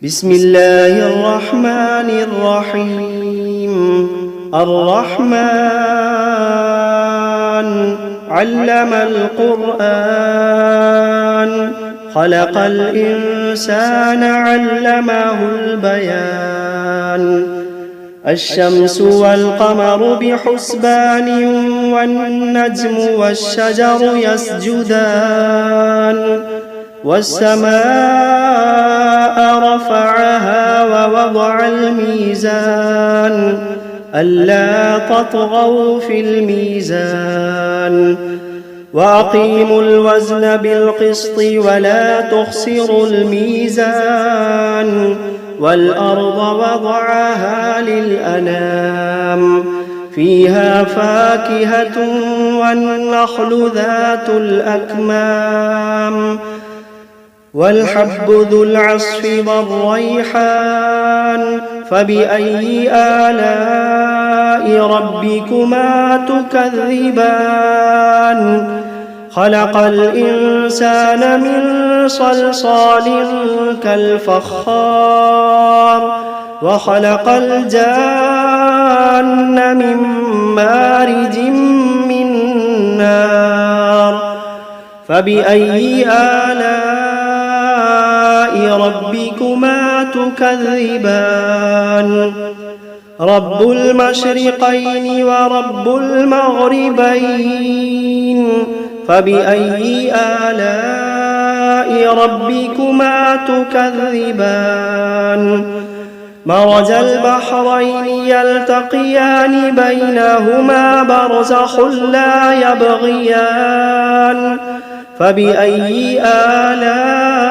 بسم الله الرحمن الرحيم. الرحمن علم القرآن، خلق الإنسان علمه البيان. الشمس والقمر بحسبان، والنجم والشجر يسجدان. والسماء رفعها ووضع الميزان، ألا تطغوا في الميزان. وأقيموا الوزن بالقسط ولا تخسروا الميزان. والأرض وضعها للأنام، فيها فاكهة والنخل ذات الأكمام، والحب ذو العصف والريحان. فبأي آلاء ربكما تكذبان؟ خلق الإنسان من صلصال كالفخار، وخلق الجان من مارج من نار. فبأي آلاء ربكما تكذبان؟ رب المشرقين ورب المغربين. فبأي آلاء ربكما تكذبان؟ مرج البحرين يلتقيان، بينهما برزخ لا يبغيان. فبأي آلاء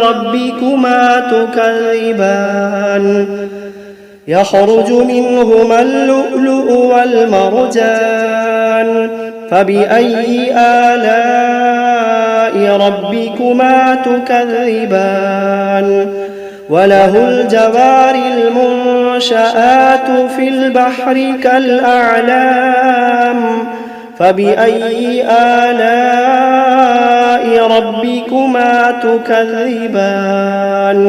ربكما تكذبان؟ يخرج منهما اللؤلؤ والمرجان. فبأي آلاء ربكما تكذبان؟ وله الجوار المنشآت في البحر كالأعلام. فبأي آلاء ربكما تكذبان؟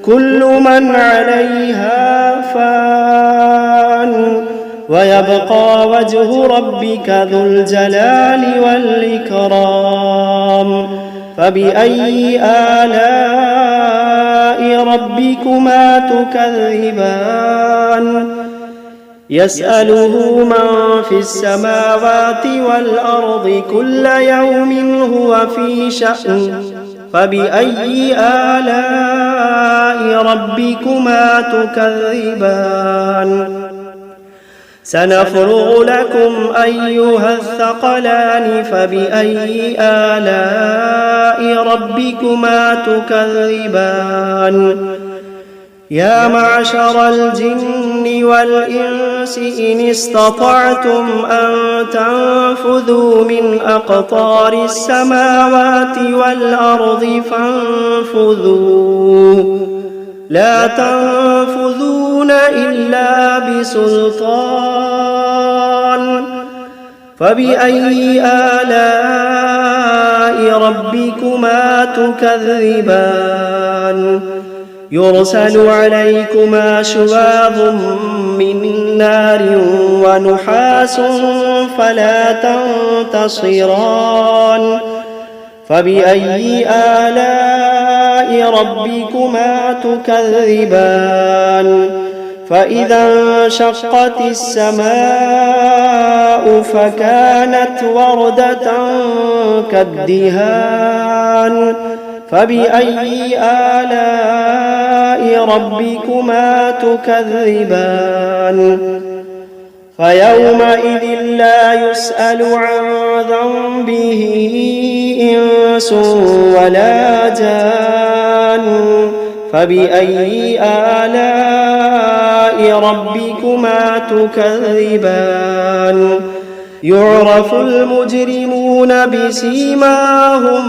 كل من عليها فان، ويبقى وجه ربك ذو الجلال والإكرام. فبأي آلاء ربكما تكذبان؟ يسأله من في السماوات والأرض كل يوم هو في شأن. فبأي آلاء ربكما تكذبان؟ سنفرغ لكم أيها الثقلان. فبأي آلاء ربكما تكذبان؟ يا معشر الجن والإنس إن استطعتم أن تنفذوا من أقطار السماوات والأرض فانفذوا، لا تنفذون إلا بسلطان. فبأي آلاء ربكما تكذبان؟ يرسل عليكما شواظ من نار ونحاس فلا تنتصران. فبأي آلاء ربكما تكذبان؟ فإذا انشقت السماء فكانت وردة كالدهان. فبأي آلاء ربكما تكذبان؟ فيومئذ لا يسأل عن ذنبه إنس ولا جان. فبأي آلاء ربكما تكذبان؟ يعرف المجرمون بسيماهم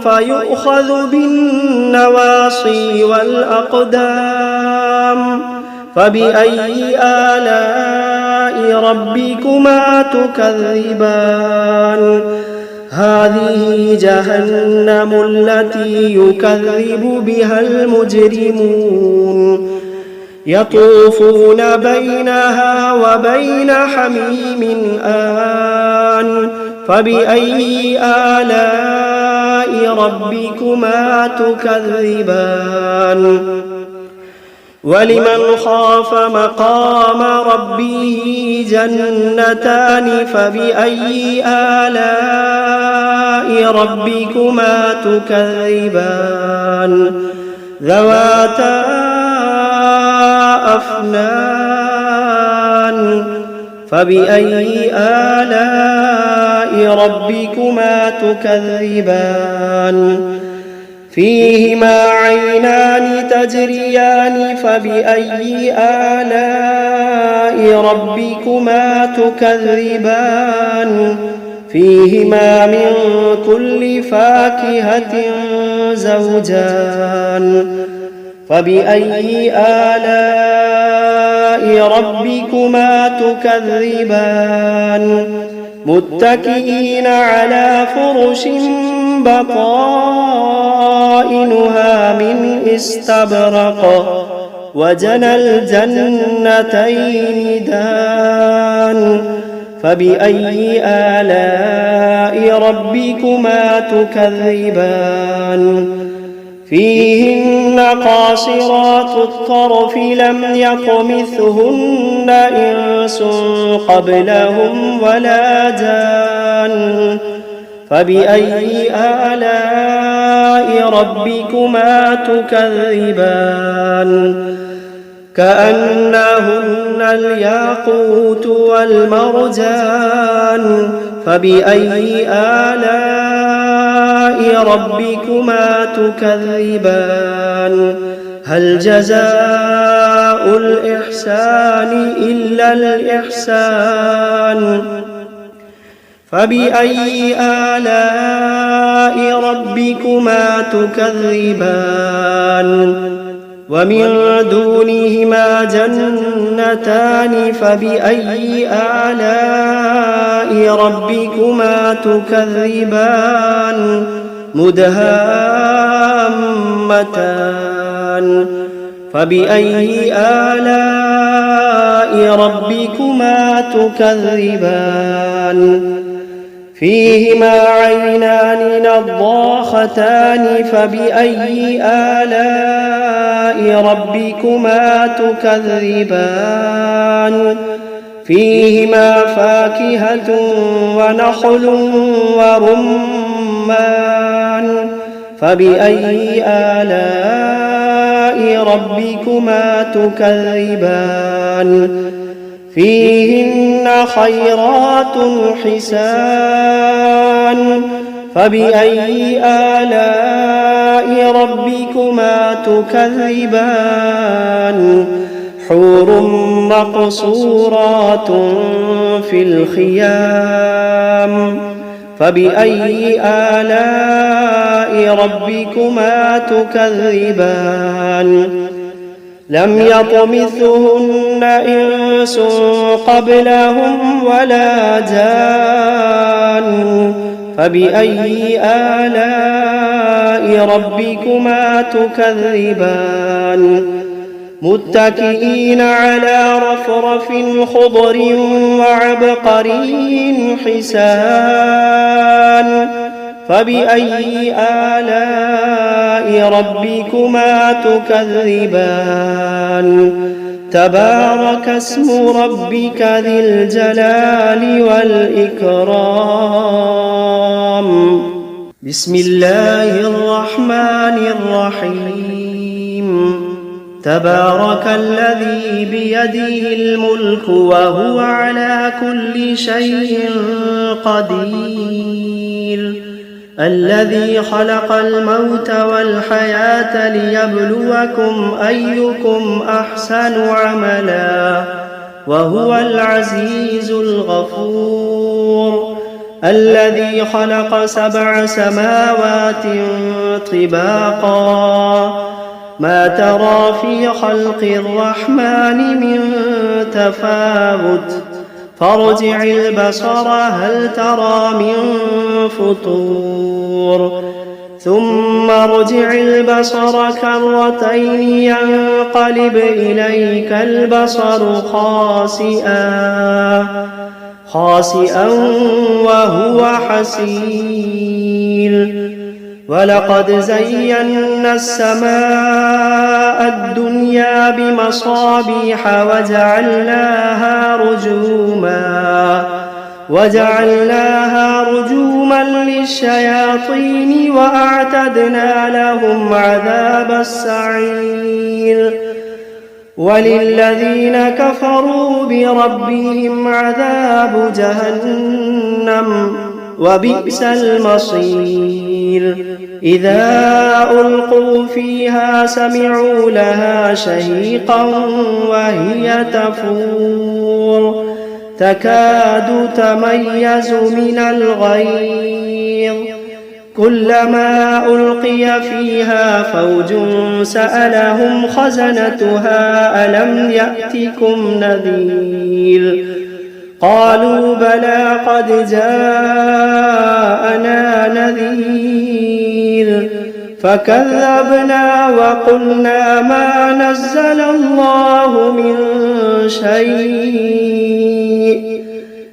فيؤخذ بالنواصي والأقدام. فبأي آلاء ربكما تكذبان؟ هذه جهنم التي يكذب بها المجرمون يطوفون بينها وبين حميم آن فبأي آلاء ربكما تكذبان ولمن خاف مقام ربه جنتان فبأي آلاء ربكما تكذبان ذواتا أفنان فبأي آلاء ربكما تكذبان فيهما عينان تجريان فبأي آلاء ربكما تكذبان فيهما من كل فاكهة زوجان فبأي آلاء ربكما تكذبان متكئين على فرش بطائنها من استبرق وجنى الجنتين دان فبأي آلاء ربكما تكذبان فيهن قاصرات الطرف لم يطمثهن إنس قبلهم ولا جان فبأي آلاء ربكما تكذبان كأنهن الياقوت والمرجان فبأي آلاء ربكما تكذبان هل جزاء الإحسان إلا الإحسان فبأي آلاء ربكما تكذبان ومن دونهما جنتان فبأي آلاء ربكما تكذبان مدهامتان فبأي آلاء ربكما تكذبان فيهما عينان نضاختان فبأي آلاء ربكما تكذبان فيهما فاكهة ونخل ورمان فبأي آلاء ربكما تكذبان فيهن خيرات حسان فبأي آلاء ربكما تكذبان حور مقصورات في الخيام فبأي آلاء ربكما تكذبان لم يطمثهن إنس قبلهم ولا جان فبأي آلاء ربكما تكذبان متكئين على رفرف خضر وعبقري حسان فبأي آلاء ربكما تكذبان تبارك اسم ربك ذي الجلال والإكرام بسم الله الرحمن الرحيم تبارك الذي بيده الملك وهو على كل شيء قدير الذي خلق الموت والحياة ليبلوكم أيكم أحسن عملا وهو العزيز الغفور الذي خلق 7 سماوات طباقا ما ترى في خلق الرحمن من تفاوت فارجع البصر هل ترى من فطور ثم ارجع البصر كرتين ينقلب إليك البصر خاسئا وهو حسير ولقد زينا السماء الدنيا بمصابيح وجعلناها رجوما للشياطين وأعتدنا لهم عذاب السعير وللذين كفروا بربهم عذاب جهنم وبئس المصير إذا ألقوا فيها سمعوا لها شهيقا وهي تفور تكاد تميز من الغيظ كلما ألقي فيها فوج سألهم خزنتها ألم يأتكم نذير قالوا بلى قد جاءنا نذير فكذبنا وقلنا ما نزل الله من شيء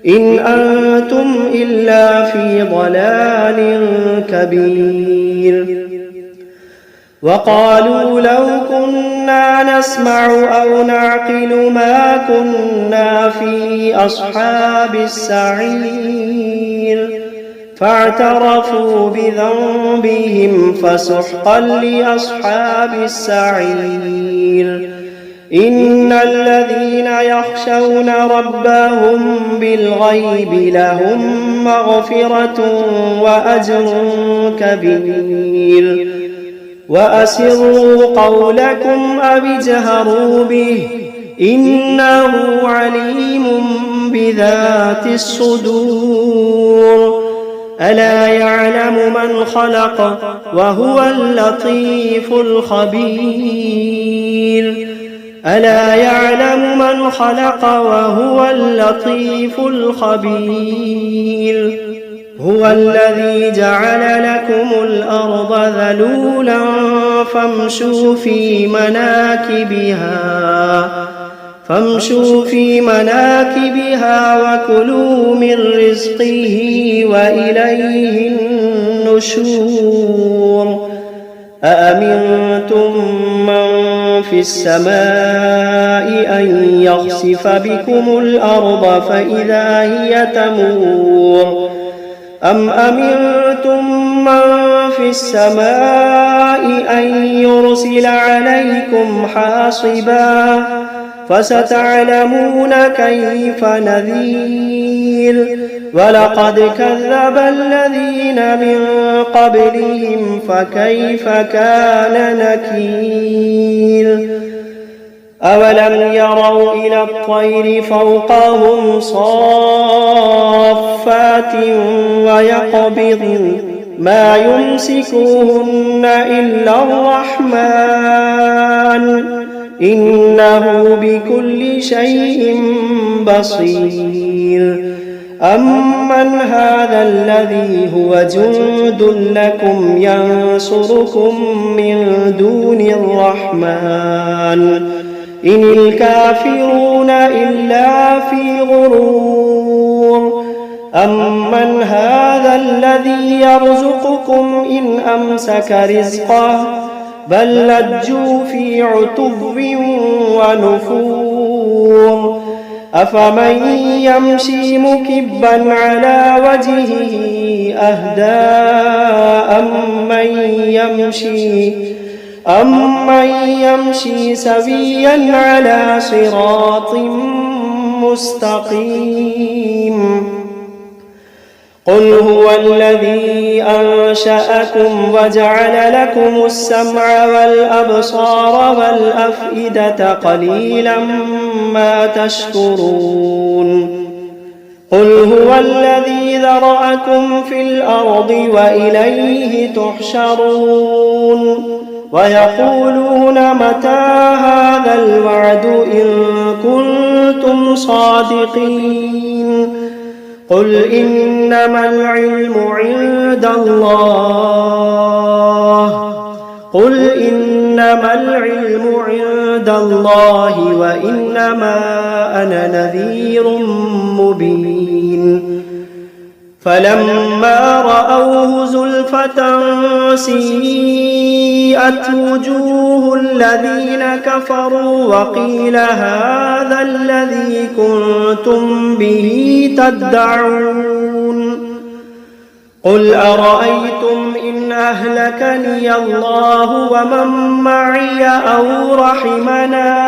إن أنتم إلا في ضلال كبير وقالوا لو كنا نسمع أو نعقل ما كنا في أصحاب السعير فاعترفوا بذنبهم فسحقا لأصحاب السعير إن الذين يخشون ربهم بالغيب لهم مغفرة وأجر كبير وأسروا قولكم أو اجهروا به إنه عليم بذات الصدور ألا يعلم من خلق وهو اللطيف الخبير ألا يعلم من خلق وهو اللطيف الخبير هو الذي جعل لكم الأرض ذلولا فامشوا في مناكبها وكلوا من رزقه وإليه النشور أأمنتم من في السماء أن يخسف بكم الأرض فإذا هي تمور أم أمنتم من في السماء أن يرسل عليكم حاصبا فستعلمون كيف نذير ولقد كذب الذين من قبلهم فكيف كان نكير أولم يروا إلى الطير فوقهم صافات ويقبضن ما يمسكوهن إلا الرحمن إنه بكل شيء بصير أمن هذا الذي هو جند لكم ينصركم من دون الرحمن إن الكافرون إلا في غرور أمن هذا الذي يرزقكم إن أمسك رزقه بل لجوا في عتب ونفور أفمن يمشي مكبا على وجهه أهدى أمن يمشي سويا على صراط مستقيم قل هو الذي أنشأكم وجعل لكم السمع والأبصار والأفئدة قليلا ما تشكرون قل هو الذي ذرأكم في الأرض وإليه تحشرون ويقولون متى هذا الوعد إن كنتم صادقين قل إنما العلم عند الله وإنما أنا نذير مبين فلما رأوه زلفة سيئت وجوه الذين كفروا وقيل هذا الذي كنتم به تدعون قل أرأيتم إن أهلكني الله ومن معي أو رحمنا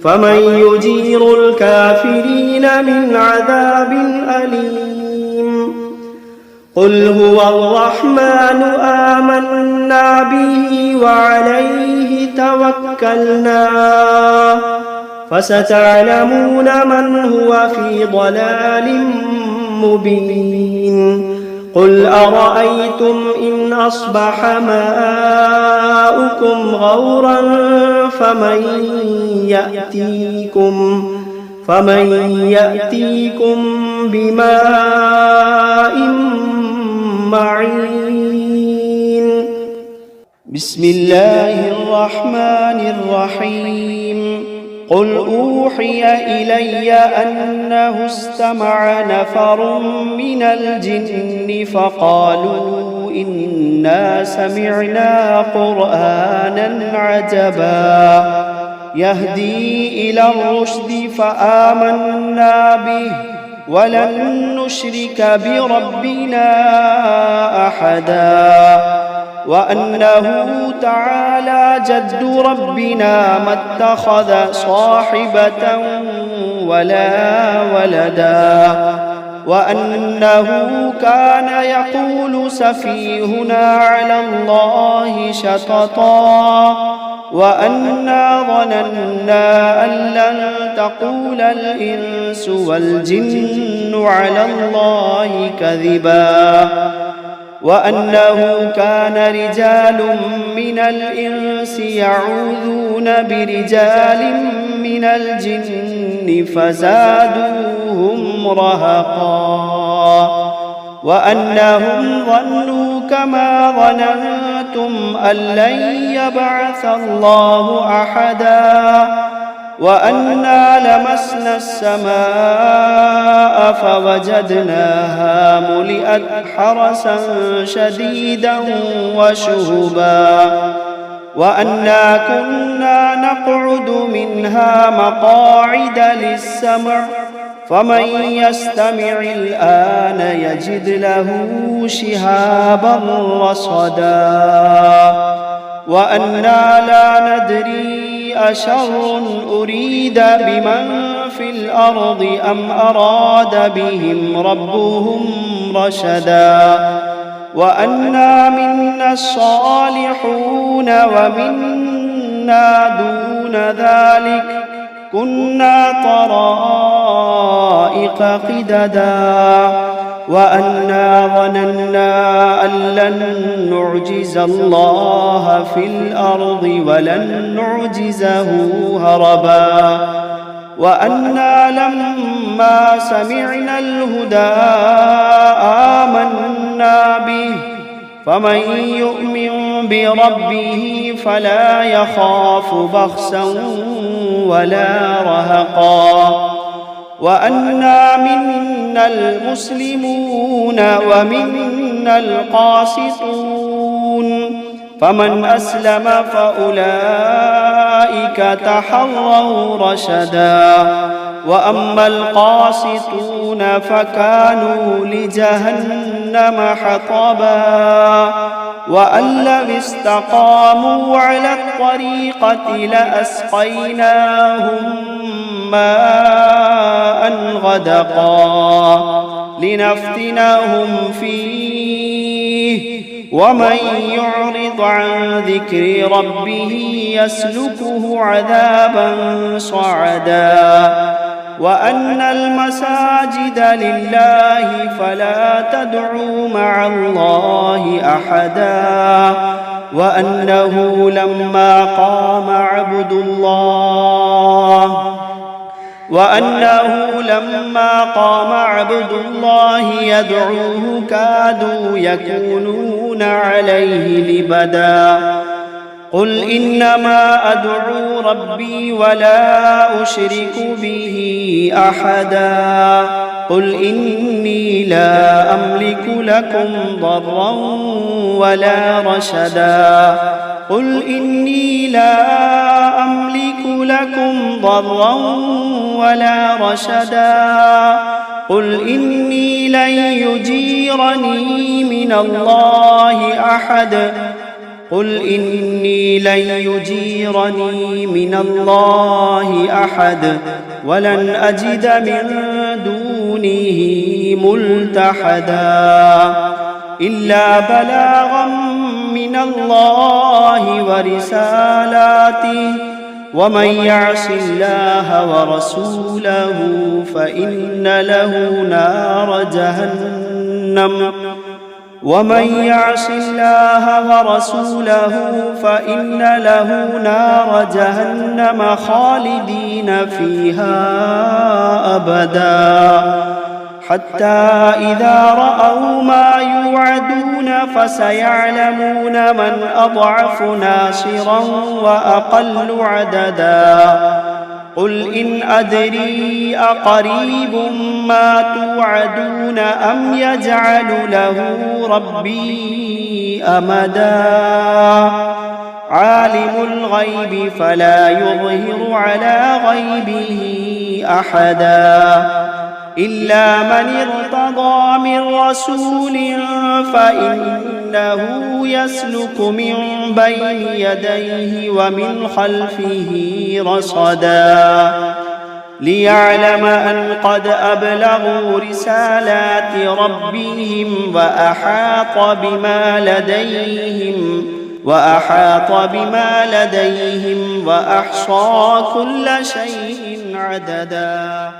فمن يجير الكافرين من عذاب أليم قل هو الرحمن آمنا به وعليه توكلنا فستعلمون من هو في ضلال مبين قل أرأيتم إن أصبح ماؤكم غورا فمن يأتيكم بماء معين بسم الله الرحمن الرحيم قل أوحي إلي أنه استمع نفر من الجن فقالوا إنا سمعنا قرآنا عجبا يهدي إلى الرشد فآمنا به ولن نشرك بربنا أحدا وأنه تعالى جد ربنا ما اتخذ صاحبة ولا ولدا وأنه كان يقول سفيهنا على الله شططا وأنا ظننا أن لن تقول الإنس والجن على الله كذبا وأنه كان رجال من الإنس يعوذون برجال من الجن فزادوهم رهقا وأنهم ظنوا كما ظننتم أن لن يبعث الله أحدا وأنا لمسنا السماء فوجدناها ملئت حرسا شديدا وشهبا وأنا كنا نقعد منها مقاعد للسمع فمن يستمع الآن يجد له شهابا رصدا وأنا لا ندري أشر أريد بمن في الأرض أم أراد بهم ربهم رشدا وأنا منا الصالحون ومنا دون ذلك كنا طرائق قددا وأنا ظننا أن لن نعجز الله في الأرض ولن نعجزه هربا وأنا لما سمعنا الهدى آمنا به فمن يؤمن بربه فلا يخاف بخسا ولا رهقا وأنا منا المسلمون ومنا القاسطون فمن أسلم فأولئك تحروا رشدا وأما القاسطون فكانوا لجهنم حطبا وأن لو استقاموا على الطريقة لأسقيناهم ماء غدقا لنفتنهم فيه ومن يعرض عن ذكر ربه يسلكه عذابا صعدا وأن المساجد لله فلا تدعوا مع الله أحدا وأنه لما قام عبد الله يدعوه كادوا يكونون عليه لبدا. قل إنما أدعو ربي ولا أشرك به أحدا. قل إني لا أملك لكم ضرا ولا رشدا. قل إني لا أملك لكم ضرا ولا رشدا. قل إني لن يجيرني من الله أحد. قل إني لن يجيرني من الله أحد ولن أجد من دونه ملتحدا إلا بلاغا من الله ورسالاته ومن يعص الله ورسوله فإن له نار جهنم خالدين فيها أبدا. حتى إذا رأوا ما يوعدون فسيعلمون من أضعف ناصرا وأقل عددا. قل إن أدري أقريب ما توعدون أم يجعل له ربي أمدا. عالم الغيب فلا يظهر على غيبه أحدا إلا من ارتضى من رسول فإنه يسلك من بين يديه ومن خلفه رصدا ليعلم أن قد أبلغوا رسالات ربهم وأحاط بما لديهم وأحصى كل شيء عددا.